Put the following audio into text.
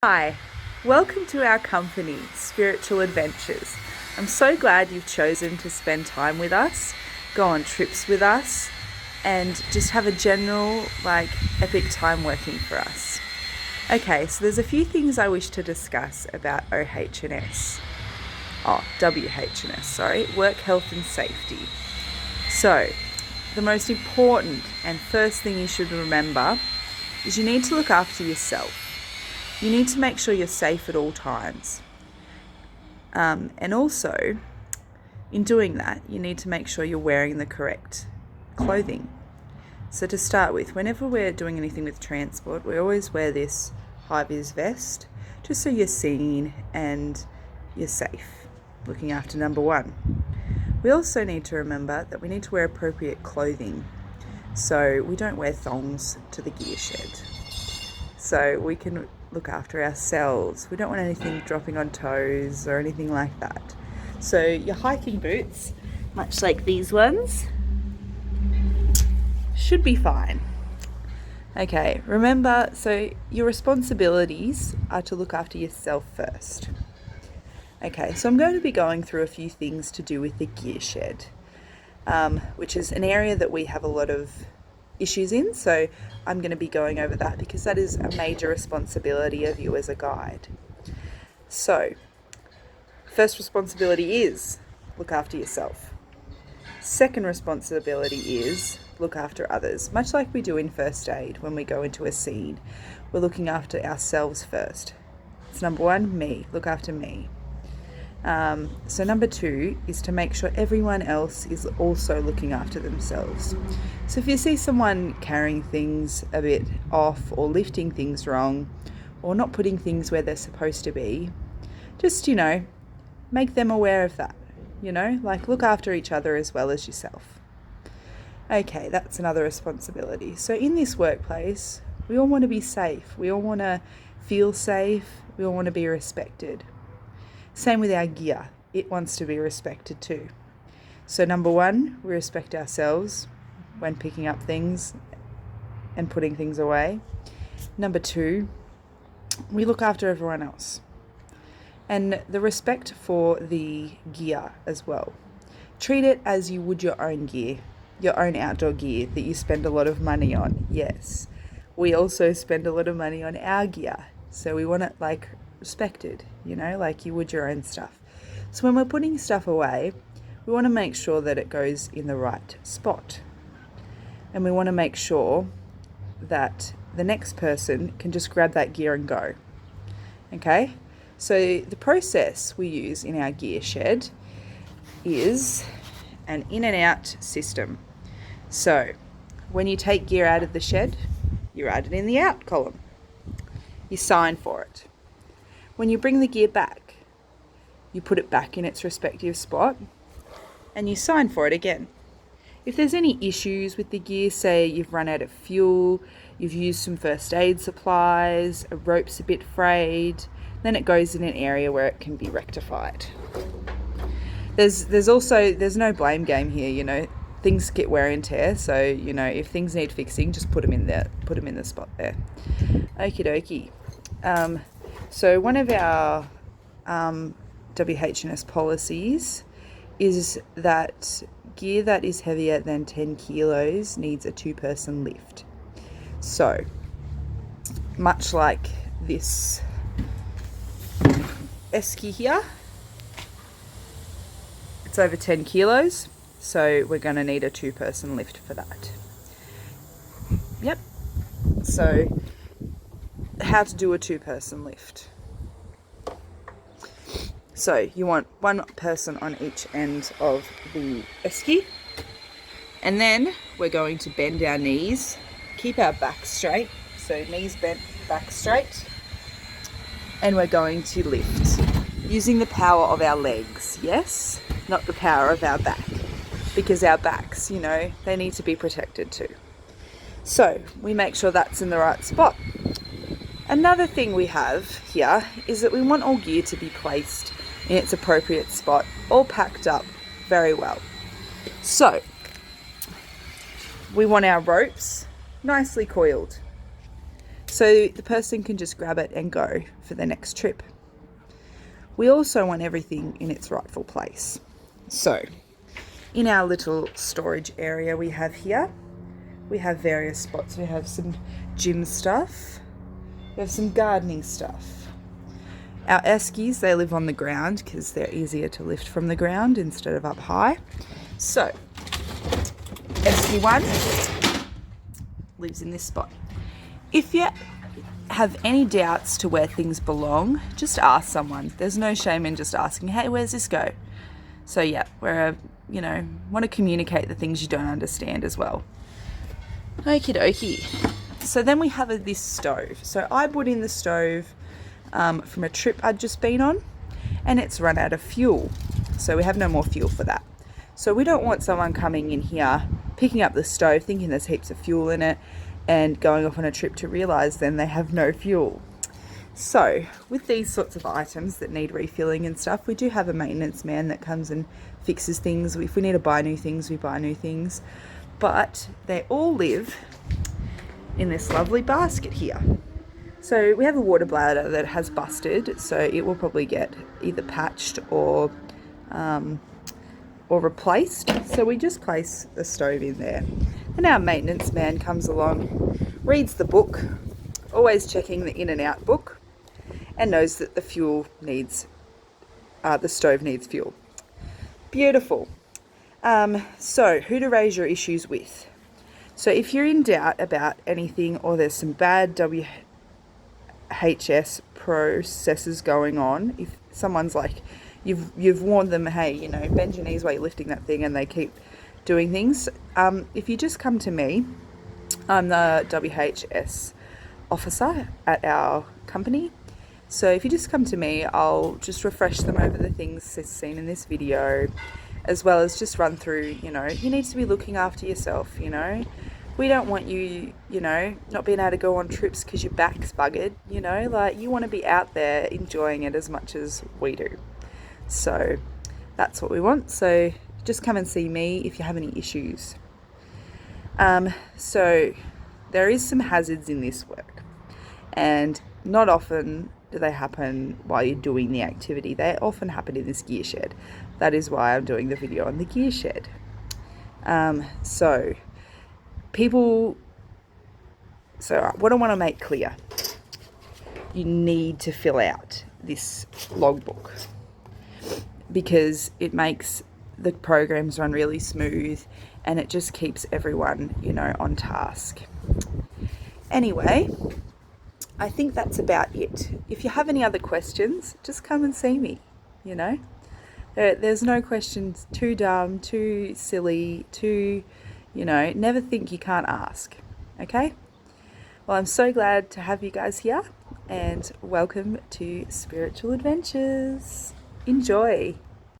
Hi, welcome to our company, Spiritual Adventures. I'm so glad you've chosen to spend time with us, go on trips with us, and just have a general, epic time working for us. Okay, so there's a few things I wish to discuss about WHS, work health and safety. So, the most important and first thing you should remember is you need to look after yourself. You need to make sure you're safe at all times. And also, in doing that, you need to make sure you're wearing the correct clothing. So to start with, whenever we're doing anything with transport, we always wear this high-vis vest, just so you're seen and you're safe, looking after number one. We also need to remember that we need to wear appropriate clothing, so we don't wear thongs to the gear shed. So we can look after ourselves. We don't want anything dropping on toes or anything like that. So your hiking boots, much like these ones, should be fine. Okay, remember, so your responsibilities are to look after yourself first. Okay, so I'm going to be going through a few things to do with the gear shed, which is an area that we have a lot of issues in, so I'm going to be going over that because that is a major responsibility of you as a guide. So, first responsibility is look after yourself. Second responsibility is look after others, much like we do in first aid when we go into a scene. We're looking after ourselves first. It's number one, me, look after me. So number two is to make sure everyone else is also looking after themselves. So if you see someone carrying things a bit off or lifting things wrong or not putting things where they're supposed to be, just, make them aware of that, look after each other as well as yourself. Okay, that's another responsibility. So in this workplace, we all want to be safe. We all want to feel safe. We all want to be respected. Same with our gear. It wants to be respected too. So number one, we respect ourselves when picking up things and putting things away. Number two, we look after everyone else. And the respect for the gear as well. Treat it as you would your own gear, your own outdoor gear that you spend a lot of money on. Yes, we also spend a lot of money on our gear. So we want it respected, like you would your own stuff. So when we're putting stuff away, we want to make sure that it goes in the right spot. And we want to make sure that the next person can just grab that gear and go. Okay? So the process we use in our gear shed is an in and out system. So when you take gear out of the shed, you write it in the out column. You sign for it. When you bring the gear back, you put it back in its respective spot and you sign for it again. If there's any issues with the gear, say you've run out of fuel, you've used some first aid supplies, a rope's a bit frayed, then it goes in an area where it can be rectified. There's no blame game here, things get wear and tear, so if things need fixing, just put them in the spot there. Okie dokie. So one of our WHS policies is that gear that is heavier than 10 kilos needs a 2-person lift. So, much like this esky here, it's over 10 kilos, so we're going to need a 2-person lift for that. Yep. So, how to do a 2-person lift. So you want one person on each end of the esky, and then we're going to bend our knees, keep our back straight, so knees bent, back straight, and we're going to lift using the power of our legs, yes, not the power of our back, because our backs, they need to be protected too. So we make sure that's in the right spot. Another thing we have here is that we want all gear to be placed in its appropriate spot, all packed up very well. So we want our ropes nicely coiled. so the person can just grab it and go for their next trip. We also want everything in its rightful place. So in our little storage area we have here, we have various spots. We have some gym stuff, we have some gardening stuff. Our eskies, they live on the ground because they're easier to lift from the ground instead of up high. So esky 1 lives in this spot. If you have any doubts to where things belong, just ask someone. There's no shame in just asking, hey, where's this go? So yeah, we're, want to communicate the things you don't understand as well. Okie dokie. So then we have this stove. So I put in the stove from a trip I'd just been on, and it's run out of fuel. So we have no more fuel for that. So we don't want someone coming in here, picking up the stove, thinking there's heaps of fuel in it, and going off on a trip to realise then they have no fuel. So with these sorts of items that need refilling and stuff, we do have a maintenance man that comes and fixes things. If we need to buy new things, we buy new things. But they all live in this lovely basket here. So we have a water bladder that has busted, so it will probably get either patched or replaced. So we just place the stove in there. And our maintenance man comes along, reads the book, always checking the in and out book, and knows that the stove needs fuel. Beautiful. So who to raise your issues with. So if you're in doubt about anything, or there's some bad WHS processes going on, if someone's like, you've warned them, hey, bend your knees while you're lifting that thing, and they keep doing things, if you just come to me, I'm the WHS officer at our company. So if you just come to me, I'll just refresh them over the things seen in this video, as well as just run through, you need to be looking after yourself. We don't want you, not being able to go on trips because your back's buggered, you want to be out there enjoying it as much as we do. So that's what we want. So just come and see me if you have any issues. So there is some hazards in this work, and not often do they happen while you're doing the activity. They often happen in this gear shed. That is why I'm doing the video on the gear shed. So what I want to make clear, you need to fill out this logbook because it makes the programs run really smooth, and it just keeps everyone, on task. Anyway, I think that's about it. If you have any other questions, just come and see me, There's no questions too dumb, too silly, too, never think you can't ask, okay? Well, I'm so glad to have you guys here, and welcome to Spiritual Adventures. Enjoy.